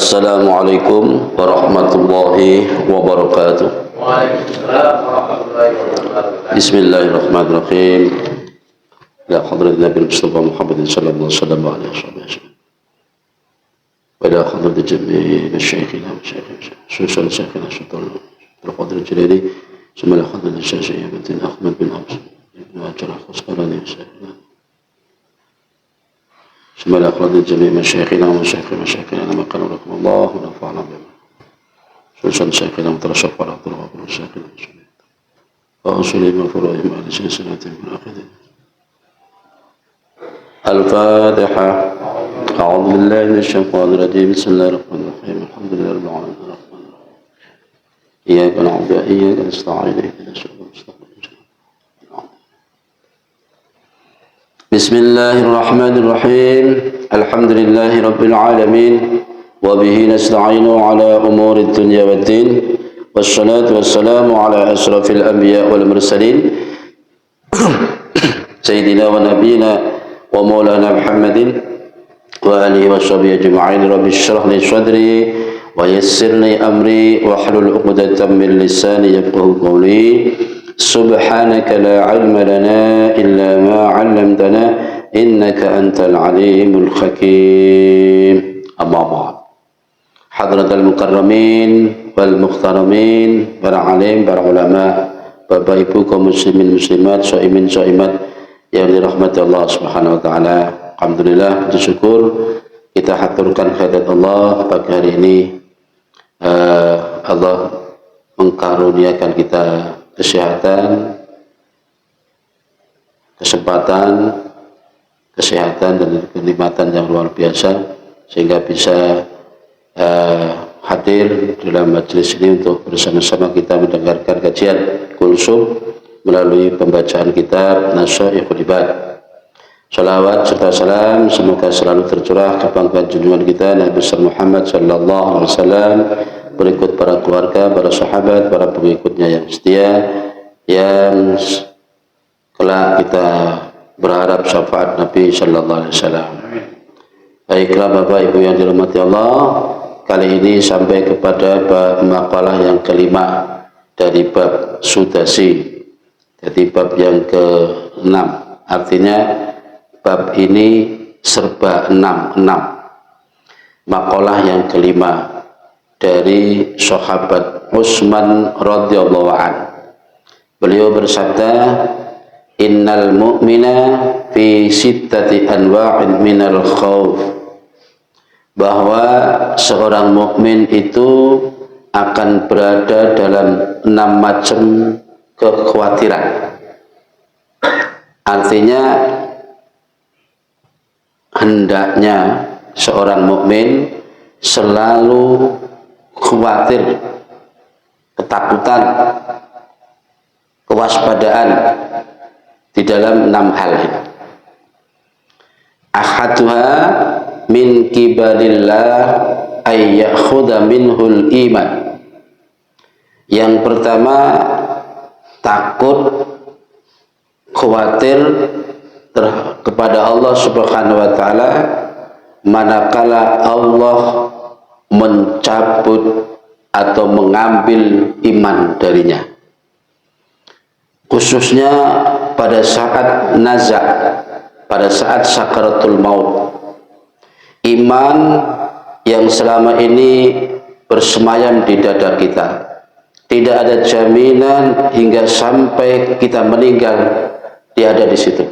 Assalamualaikum warahmatullahi wabarakatuh. Waalaikumsalam warahmatullahi wabarakatuh. Bismillahirrahmanirrahim. Ya hadrat Nabi Mustafa Muhammad sallallahu alaihi wasallam. Wa ila hadrat jami'i masyayikhina wa syaikhina syaikhina Sultan Al-Qadir Al-Jilani, summa ila hadrat Syekh bin Ahmad bin Abs ibn Hajar Al-Asqalani syaikhina. Summa ila hadrat jami'i masyayikhina wa syaikhina ma kana lakum Allah wa nafa'ana bima. Sultan Syaikhina mutarashaf ala turwa wa syaikhina. وأصلهم وفرائهم على سلسلتهم العقيدة. الفاتحة. أعوذ بالله من الشيطان الرجيم. بسم الله الرحمن الرحيم. الحمد لله رب العالمين الرحمن الرحيم. إياك نعبد وإياك نستعين اهدنا الصراط المستقيم. بسم الله الرحمن الرحيم. الحمد لله رب العالمين وبه نستعين على أمور الدنيا والدين. والصلاة والسلام على أشرف الأنبياء والمرسلين سيدنا ونبينا ومولانا محمد وآله وصحبه أجمعين. رب اشرح لي صدري ويسر لي أمري واحلل عقدة من لساني يفقهوا قولي. سبحانك لا علم لنا إلا ما علمتنا إنك أنت العليم الحكيم. أما بعد. Hadrat al-mukarramin wal mukhtaramin, para alim, para ulama, bapak ibu kaum muslimin muslimat, shaimin shaimat yang dirahmati Allah Subhanahu wa taala. Alhamdulillah, bersyukur kita haturkan kehadirat Allah pagi hari ini. Allah mengkaruniakan kita kesehatan, kesehatan dan kenikmatan yang luar biasa sehingga bisa hadir dalam majelis ini untuk bersama-sama kita mendengarkan kajian kulsum melalui pembacaan kitab Nashaikhul Ibad. Salawat serta salam semoga selalu tercurah kepada junjungan kita Nabi Muhammad sallallahu alaihi wasallam, berikut para keluarga, para sahabat, para pengikutnya yang setia, yang kelak kita berharap syafaat Nabi sallallahu alaihi wasallam. Baiklah Bapak Ibu yang dirahmati Allah, kali ini sampai kepada makalah yang kelima dari bab Sudasi. Jadi bab yang ke-6. Artinya bab ini serba 6. Makalah yang kelima dari sahabat Utsman radhiyallahu an. Beliau bersabda, "Innal mu'mina fi sittati anwa'in minal khauf." Bahwa seorang mukmin itu akan berada dalam 6 macam kekhawatiran. Artinya hendaknya seorang mukmin selalu khawatir, ketakutan, kewaspadaan di dalam 6 hal ini. Ahaduha min kibarillah ay yakhudha minhul iman. Yang pertama, takut, khawatir kepada Allah Subhanahu wa taala manakala Allah mencabut atau mengambil iman darinya, khususnya pada saat nazak, pada saat sakaratul maut. Iman yang selama ini bersemayam di dada kita, tidak ada jaminan hingga sampai kita meninggal dia ada di situ.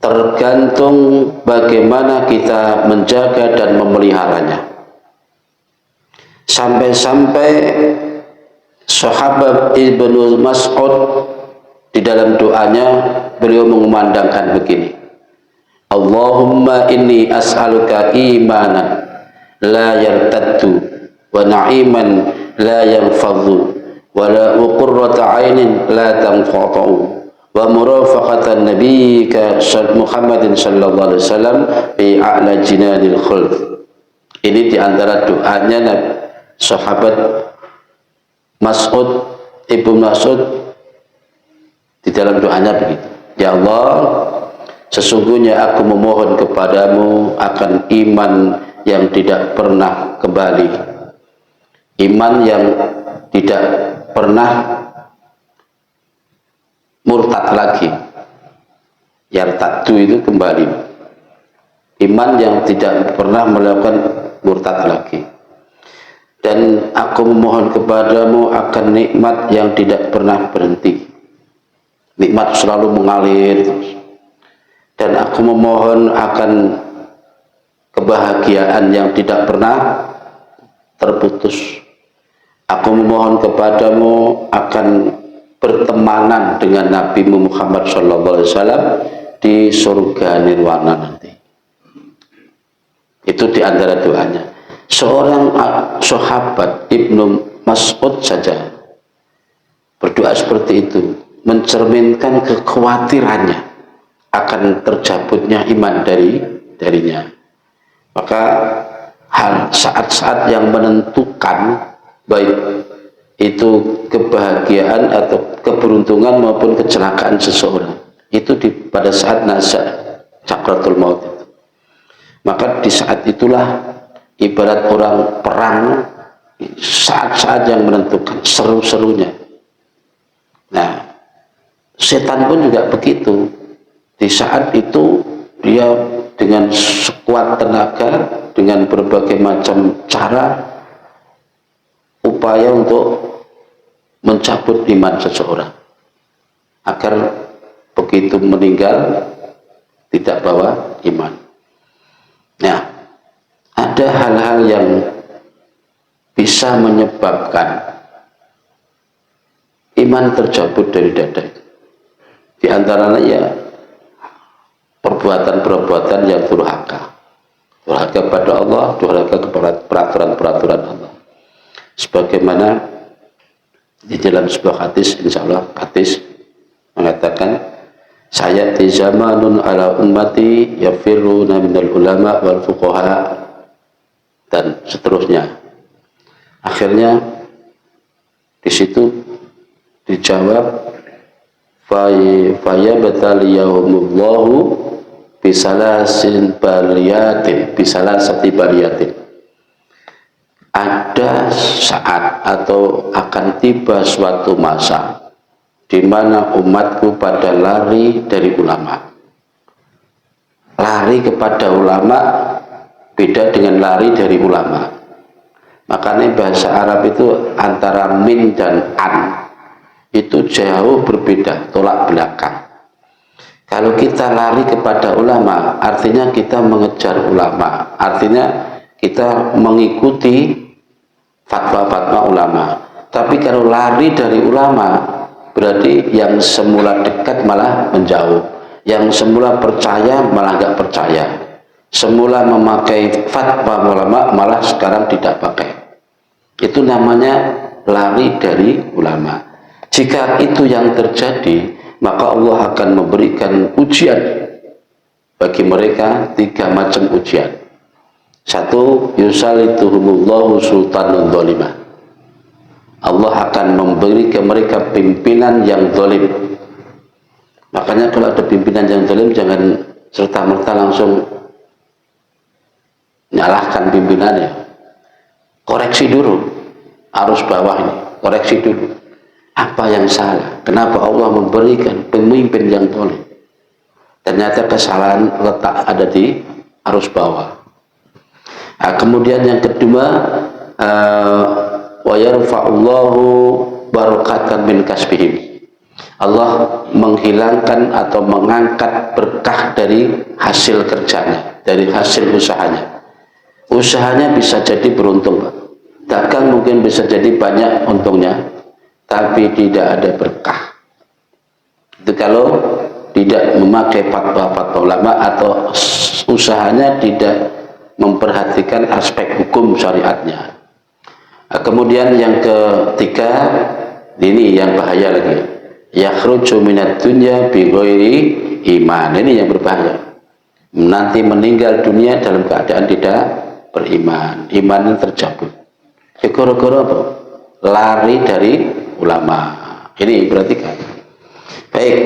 Tergantung bagaimana kita menjaga dan memeliharanya. Sampai-sampai sahabat Ibnu Mas'ud di dalam doanya beliau mengumandangkan begini, Allahumma inni as'aluka imanan la yartaddu wa na'iman la yanfadhu wa la qurrata 'ainin la tanqatu wa murafaqatan nabiyyika Muhammadin sallallahu alaihi wasallam fi a'la jinanil khuld. Ini diantara doanya sahabat Mas'ud, Ibnu Mas'ud di dalam doanya begitu, ya Allah, sesungguhnya aku memohon kepadamu akan iman yang tidak pernah kembali, iman yang tidak pernah murtad lagi. Yartaddu itu kembali, iman yang tidak pernah melakukan murtad lagi. Dan aku memohon kepadamu akan nikmat yang tidak pernah berhenti, nikmat selalu mengalir terus. Dan aku memohon akan kebahagiaan yang tidak pernah terputus. Aku memohon kepadamu akan bertemanan dengan Nabi Muhammad SAW di surga nirwana nanti. Itu di antara doanya. Seorang sahabat Ibnu Mas'ud saja berdoa seperti itu, mencerminkan kekhawatirannya akan tercabutnya iman darinya. Maka saat-saat yang menentukan, baik itu kebahagiaan atau keberuntungan maupun kecelakaan seseorang, itu pada saat nasa sakratul maut itu. Maka di saat itulah ibarat orang perang, saat-saat yang menentukan, seru-serunya. Nah, setan pun juga begitu. Di saat itu dia dengan sekuat tenaga, dengan berbagai macam cara, upaya untuk mencabut iman seseorang agar begitu meninggal tidak bawa iman. Nah, ada hal-hal yang bisa menyebabkan iman tercabut dari dada. Di antaranya ya perbuatan-perbuatan yang durhaka pada Allah, durhaka kepada peraturan-peraturan Allah. Sebagaimana di dalam sebuah hadis, insya Allah hadis mengatakan, sayati zamanun ala ummati yafirruna minal ulama wal fuqaha, dan seterusnya. Akhirnya di situ dijawab, fayabtaliyahumullahu bisalasati baliyatin. Ada saat atau akan tiba suatu masa di mana umatku pada lari dari ulama. Lari kepada ulama beda dengan lari dari ulama. Makanya bahasa Arab itu antara min dan an itu jauh berbeda, tolak belakang. Kalau kita lari kepada ulama, artinya kita mengejar ulama, artinya kita mengikuti fatwa-fatwa ulama. Tapi kalau lari dari ulama, berarti yang semula dekat malah menjauh, yang semula percaya malah nggak percaya, semula memakai fatwa ulama malah sekarang tidak pakai. Itu namanya lari dari ulama. Jika itu yang terjadi, maka Allah akan memberikan ujian bagi mereka, 3 macam ujian. 1, yusalituhumullahu sultanun zalimah. Allah akan memberi ke mereka pimpinan yang zalim. Makanya kalau ada pimpinan yang zalim, jangan serta-merta langsung nyalahkan pimpinannya. Koreksi dulu, arus bawah ini, koreksi dulu. Apa yang salah? Kenapa Allah memberikan pemimpin yang zalim? Ternyata kesalahan letak ada di arus bawah. Nah, kemudian yang kedua, wa yarfa'ullahu barakatan min kasbihim. Allah menghilangkan atau mengangkat berkah dari hasil kerjanya, dari hasil usahanya. Usahanya bisa jadi beruntung, Pak. Dagang mungkin bisa jadi banyak untungnya, tapi tidak ada berkah. Itu kalau tidak memakai fatwa-fatwa ulama atau usahanya tidak memperhatikan aspek hukum syariatnya. Nah, kemudian yang ketiga, ini yang bahaya lagi, yakhruju minad dunya bi ghairi iman. Ini yang berbahaya. Nanti meninggal dunia dalam keadaan tidak beriman, imannya tercabut. Gara-gara apa? Lari dari ulama. Ini perhatikan. Baik,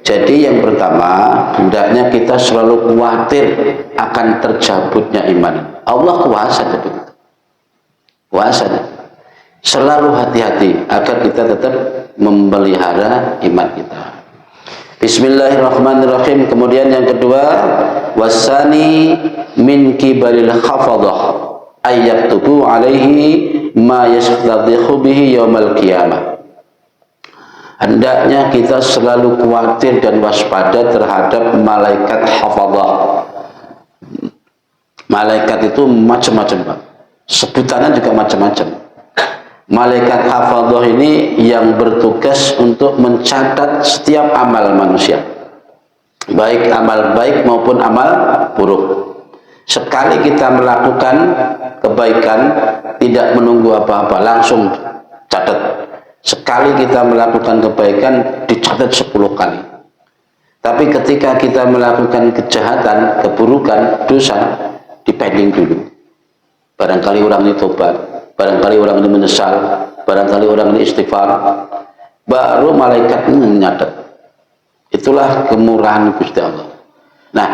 Jadi yang pertama, hendaknya kita selalu khawatir akan tercabutnya iman. Allah kuasa begitu. Kuasa. Selalu hati-hati agar kita tetap memelihara iman kita. Bismillahirrahmanirrahim. Kemudian yang kedua, wasani min kibalil khafadah ayyaktubu alaihi ma yastadhihu bihi yaumal qiyamah. Hendaknya kita selalu khawatir dan waspada terhadap malaikat hafadah. Malaikat itu macam-macam, Pak. Sebutannya juga macam-macam. Malaikat hafadah ini yang bertugas untuk mencatat setiap amal manusia, baik amal baik maupun amal buruk. Sekali kita melakukan kebaikan, tidak menunggu apa-apa, langsung catat. Sekali kita melakukan kebaikan, dicatat 10 kali. Tapi ketika kita melakukan kejahatan, keburukan, dosa, dipending dulu. Barangkali orang ini tobat, barangkali orang ini menyesal, barangkali orang ini istighfar, baru malaikat ini menyatat. Itulah kemurahan Gusti Allah. Nah,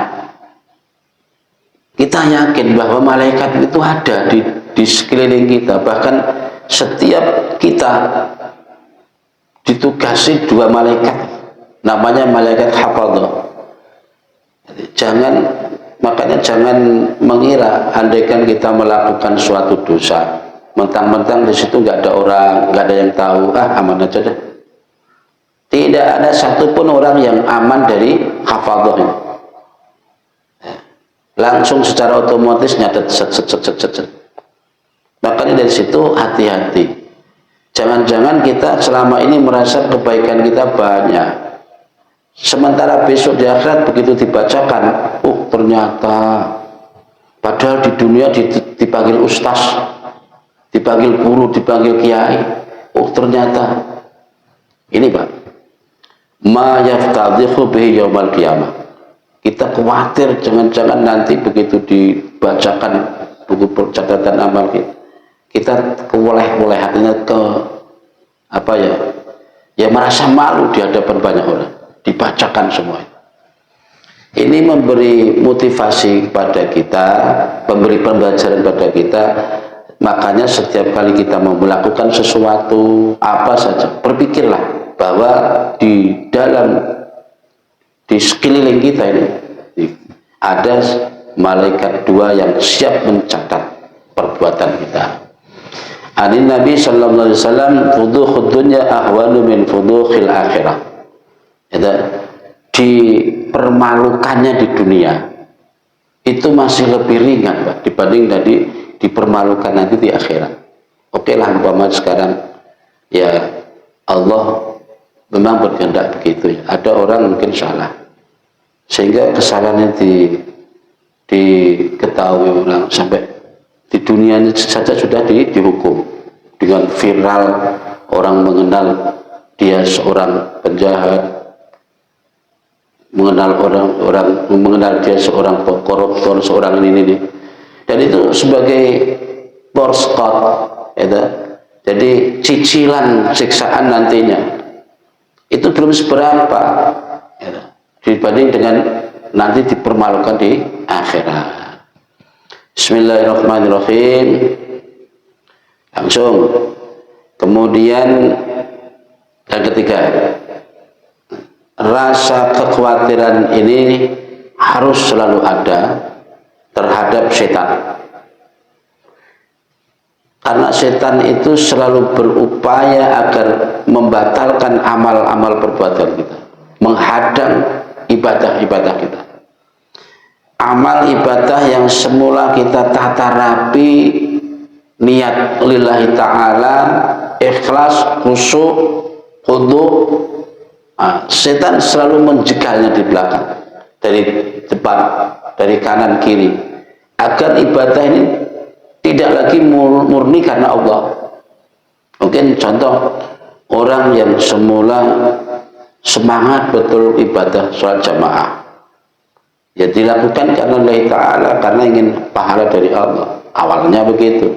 kita yakin bahwa malaikat itu ada di sekeliling kita. Bahkan setiap kita ditugasi 2 malaikat, namanya malaikat hafadah. Makanya jangan mengira andaikan kita melakukan suatu dosa, mentang-mentang di situ nggak ada orang, nggak ada yang tahu, aman aja deh. Tidak ada satupun orang yang aman dari hafadah ini. Langsung secara otomatis nyatet set. Makanya dari situ hati-hati. Jangan-jangan kita selama ini merasa kebaikan kita banyak, sementara besok di akhirat begitu dibacakan, ternyata padahal di dunia dipanggil ustaz, dipanggil guru, dipanggil kiai, ternyata ini, Pak, ma yaftadhihu bihi yaumal qiyamah. Kita khawatir jangan-jangan nanti begitu dibacakan buku catatan amal kita kewoleh-woleh, hatinya merasa malu di hadapan banyak orang, dibacakan semua. Ini memberi motivasi pada kita, memberi pembelajaran pada kita. Makanya setiap kali kita mau melakukan sesuatu apa saja, berpikirlah bahwa di sekeliling kita ini ada malaikat 2 yang siap mencatat perbuatan kita. Anin Nabi sallallahu alaihi wasallam, fuduhud dunya ahwanu min fuduhil akhirah. Dipermalukannya di dunia itu masih lebih ringan, Pak, dibanding tadi dipermalukan nanti di akhirat. Oke lah, umpama sekarang ya Allah memang berkehendak begitu. Ada orang mungkin salah sehingga kesalahannya diketahui orang, sampai di dunia ini saja sudah dihukum dengan viral, orang mengenal dia seorang penjahat, mengenal dia seorang koruptor, seorang ini. Dan itu sebagai borskot, jadi cicilan siksaan nantinya itu belum seberapa dibanding dengan nanti dipermalukan di akhirat. Bismillahirrahmanirrahim. Langsung. Kemudian yang ketiga, rasa kekhawatiran ini harus selalu ada terhadap setan. Karena setan itu selalu berupaya agar membatalkan amal-amal perbuatan kita, menghadang ibadah-ibadah kita. Amal ibadah yang semula kita tata rapi, niat lillahi ta'ala, ikhlas, khusyuk, khudu', setan selalu menjegalnya di belakang, dari depan, dari kanan kiri, agar ibadah ini tidak lagi murni karena Allah. Mungkin contoh orang yang semula semangat betul ibadah sholat jamaah, ya dilakukan karena Allah Ta'ala, karena ingin pahala dari Allah. Awalnya begitu.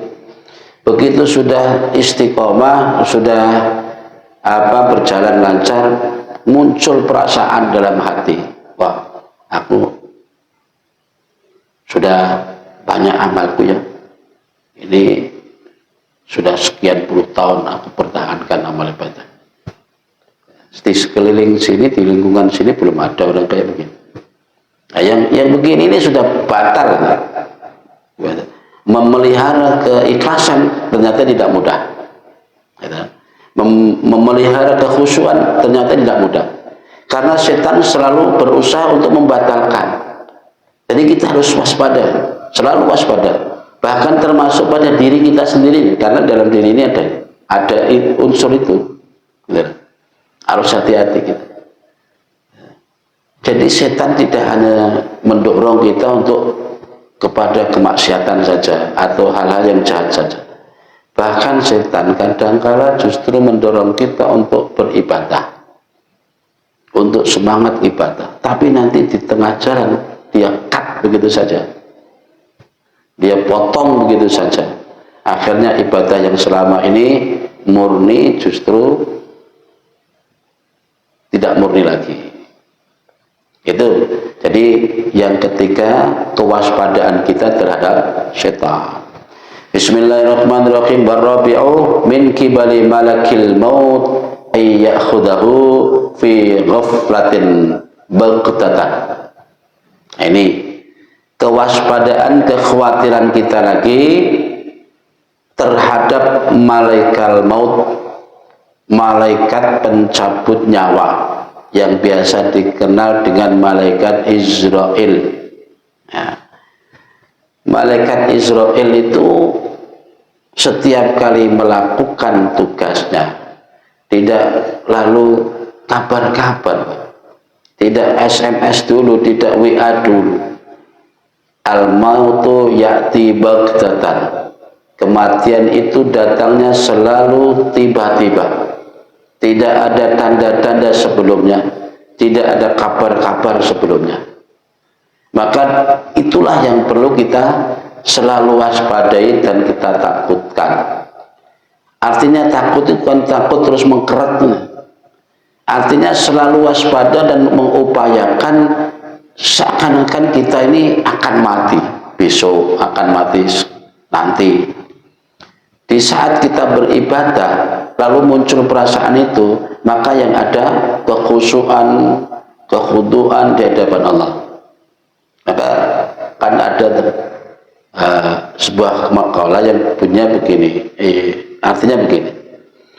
Begitu sudah istiqomah, sudah berjalan lancar, muncul perasaan dalam hati, wah aku sudah banyak amalku ya, ini sudah sekian puluh tahun aku pertahankan amal ibadah. Di sekeliling sini, di lingkungan sini belum ada orang kayak begini. Nah, yang begini ini sudah batal. Memelihara keikhlasan ternyata tidak mudah. Memelihara kekhusyuan ternyata tidak mudah. Karena setan selalu berusaha untuk membatalkan. Jadi kita harus waspada, selalu waspada. Bahkan termasuk pada diri kita sendiri, karena dalam diri ini ada unsur itu. Harus hati-hati kita. Jadi setan tidak hanya mendorong kita untuk kepada kemaksiatan saja atau hal-hal yang jahat saja. Bahkan setan kadangkala justru mendorong kita untuk beribadah, untuk semangat ibadah. Tapi nanti di tengah jalan dia cut begitu saja, dia potong begitu saja. Akhirnya ibadah yang selama ini murni justru tidak murni lagi. Itu. Jadi yang ketiga, kewaspadaan kita terhadap setan. Bismillahirrahmanirrahim. Barabi'u min kibali malakil maut ay ya'khudahu fi ghaflatin baghtatan. Ini kewaspadaan, kekhawatiran kita lagi terhadap malaikat maut, malaikat pencabut nyawa yang biasa dikenal dengan malaikat Israel. Ya. Malaikat Israel itu setiap kali melakukan tugasnya tidak lalu kabar-kabar, tidak SMS dulu, tidak WA dulu. Al-mautu ya'ti baghtatan. Kematian itu datangnya selalu tiba-tiba. Tidak ada tanda-tanda sebelumnya, tidak ada kabar-kabar sebelumnya. Maka itulah yang perlu kita selalu waspadai dan kita takutkan. Artinya takut itu kan takut terus mengkeret. Artinya selalu waspada dan mengupayakan seakan-akan kita ini akan mati besok, akan mati nanti. Di saat kita beribadah lalu muncul perasaan itu, maka yang ada kekhusyuan, kekhuduan di hadapan Allah. Maka kan ada sebuah makalah yang punya begini, artinya begini,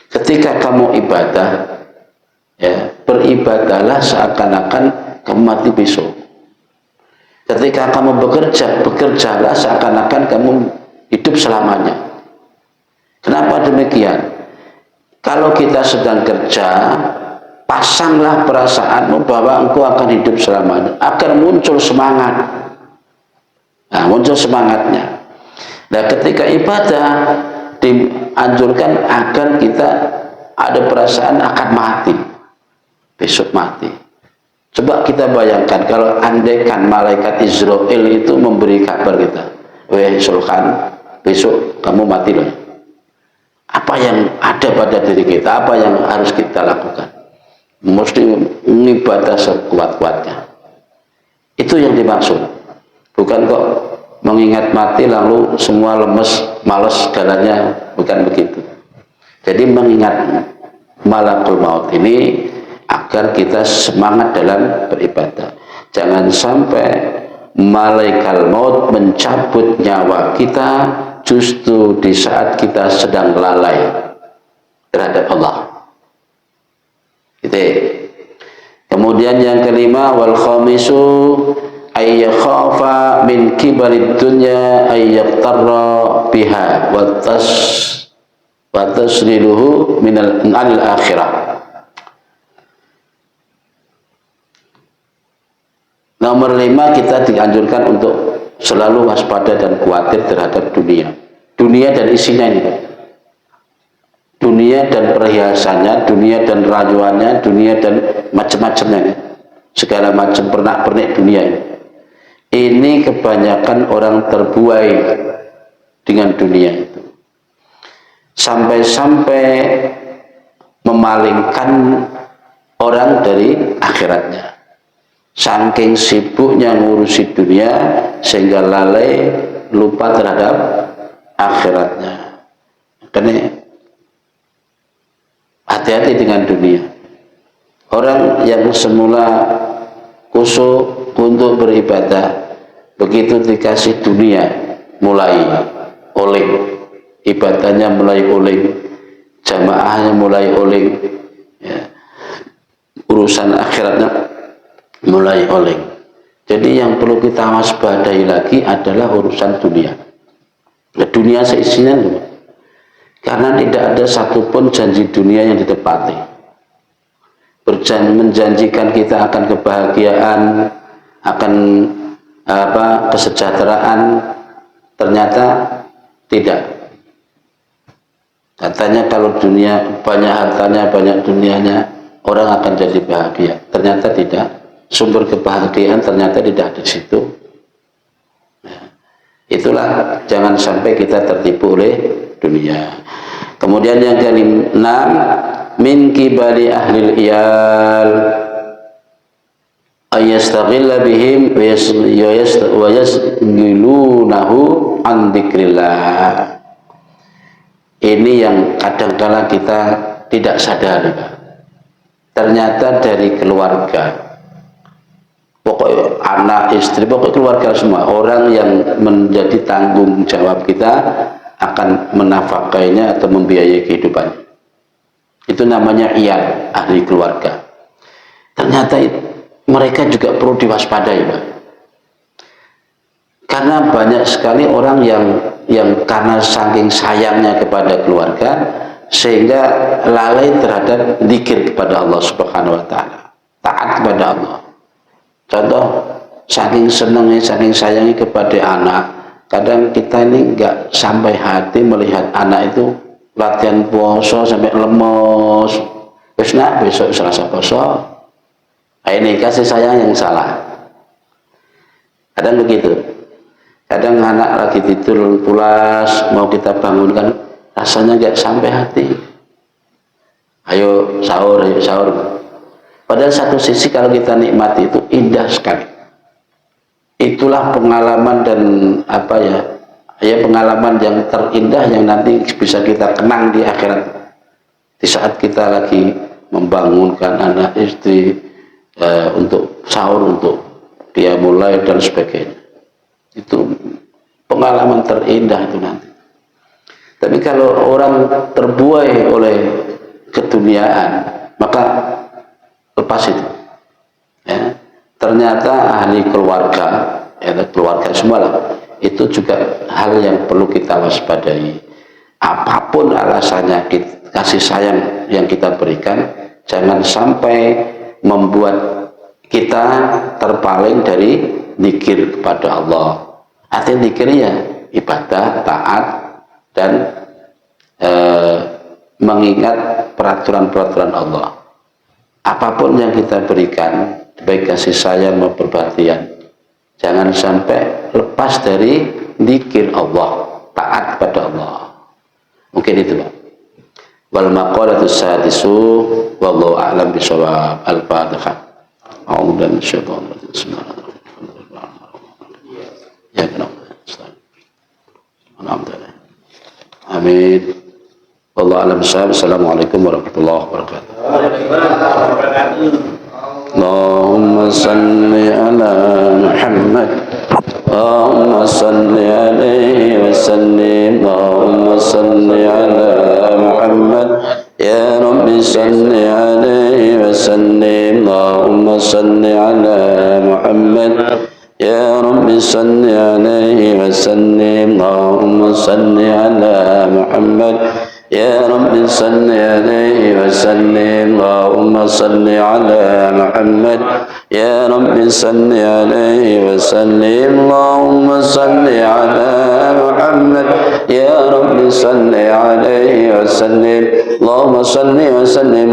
ketika kamu ibadah, ya, beribadahlah seakan-akan kamu mati besok. Ketika kamu bekerja, bekerjalah seakan-akan kamu hidup selamanya. Kenapa demikian? Kalau kita sedang kerja, pasanglah perasaanmu bahwa engkau akan hidup selamanya, akan muncul semangat. Nah, muncul semangatnya. Nah, ketika ibadah dianjurkan agar kita ada perasaan akan mati, besok mati. Coba kita bayangkan kalau andaikan malaikat Israel itu memberi kabar kita, weh Sulhan, besok kamu mati loh. Apa yang ada pada diri kita, apa yang harus kita lakukan? Mesti ibadah sekuat-kuatnya. Itu yang dimaksud. Bukan kok mengingat mati lalu semua lemes, malas segalanya, bukan begitu. Jadi mengingat malakul maut ini agar kita semangat dalam beribadah. Jangan sampai malaikat maut mencabut nyawa kita justru di saat kita sedang lalai terhadap Allah. Gitu. Kemudian yang kelima, wal khamisu ay yakhafa min kibarid dunya ay yaqtarra biha wa tasriluhu min al-akhirah. Nomor 5, kita dianjurkan untuk selalu waspada dan khawatir terhadap dunia. Dunia dan isinya ini. Dunia dan perhiasannya, dunia dan rayuannya, dunia dan macam-macamnya ini. Segala macam pernak-pernik dunia ini. Ini kebanyakan orang terbuai dengan dunia itu. Sampai-sampai memalingkan orang dari akhiratnya. Saking sibuknya ngurusi dunia sehingga lalai, lupa terhadap akhiratnya. Makanya hati-hati dengan dunia. Orang yang semula khusyuk untuk beribadah, begitu dikasih dunia mulai oleng, ibadahnya mulai oleng, jamaahnya mulai oleng, ya, urusan akhiratnya mulai oleng. Jadi yang perlu kita waspadai lagi adalah urusan dunia. Dunia seisinya itu, karena tidak ada satupun janji dunia yang ditepati. Menjanjikan kita akan kebahagiaan, akan kesejahteraan, ternyata tidak. Katanya kalau dunia banyak hartanya, banyak dunianya, orang akan jadi bahagia. Ternyata tidak. Sumber kebahagiaan ternyata tidak ada di situ. Ya. Itulah, jangan sampai kita tertipu oleh dunia. Kemudian yang ke-6, min kibali ahlil iyal ayastaghilla bihim wa yasghilunahu an dzikrillah. Ini yang kadang-kala kita tidak sadar. Ternyata dari keluarga, pokoknya anak, istri, pokoknya keluarga semua, orang yang menjadi tanggung jawab kita akan menafkainya atau membiayai kehidupan. Itu namanya iyal, ahli keluarga. Ternyata mereka juga perlu diwaspadai, Pak. Karena banyak sekali orang yang karena saking sayangnya kepada keluarga sehingga lalai terhadap zikir kepada Allah Subhanahu wa taala, taat kepada Allah. Contoh, saking senangnya, saking sayangnya kepada anak, kadang kita ini nggak sampai hati melihat anak itu latihan puasa sampai lemes. Wis nak besok Selasa puasa. Ini kasih sayang yang salah. Kadang begitu. Kadang anak lagi tidur pulas, mau kita bangunkan, rasanya nggak sampai hati. Ayo sahur, ayo sahur. Padahal satu sisi kalau kita nikmati itu indah sekali. Itulah pengalaman dan pengalaman yang terindah yang nanti bisa kita kenang di akhirat. Di saat kita lagi membangunkan anak istri untuk sahur, untuk dia mulai dan sebagainya. Itu pengalaman terindah itu nanti. Tapi kalau orang terbuai oleh keduniaan, maka lepas itu. Ya. Ternyata ahli keluarga, keluarga semua lah, itu juga hal yang perlu kita waspadai. Apapun alasannya, kasih sayang yang kita berikan, jangan sampai membuat kita terpaling dari zikir kepada Allah. Artinya zikirnya ibadah, taat, dan mengingat peraturan-peraturan Allah. Apapun yang kita berikan, baik kasih sayang maupun perhatian, jangan sampai lepas dari zikir Allah, taat kepada Allah. Mungkin itu, Pak. Wal maqalatus sadisu wallahu a'lam bishawab. Al-Fatihah. A'udzu minasyaitonir rajim. Bismillahirrahmanirrahim. Ya alhamdulillah. Amin. Wallahu a'lam bishawab. Assalamualaikum warahmatullahi wabarakatuh. Allahumma salli ala Muhammad. Allahumma salli alaihi wa sallim. Allahumma salli ala Muhammad. Ya Rabbi salli alaihi wa sallim. Allahumma salli ala Muhammad. Ya Rabbi salli alaihi wa sallim. Allahumma salli ala Muhammad. Ya Rabbi salli alaihi wa sallim. Allahumma salli ala Muhammad. Ya Rabbi salli alaihi wa sallim. Allahumma salli ala Muhammad. Ya Rabbi salli alaihi wa sallim. Allahumma salli wa sallim.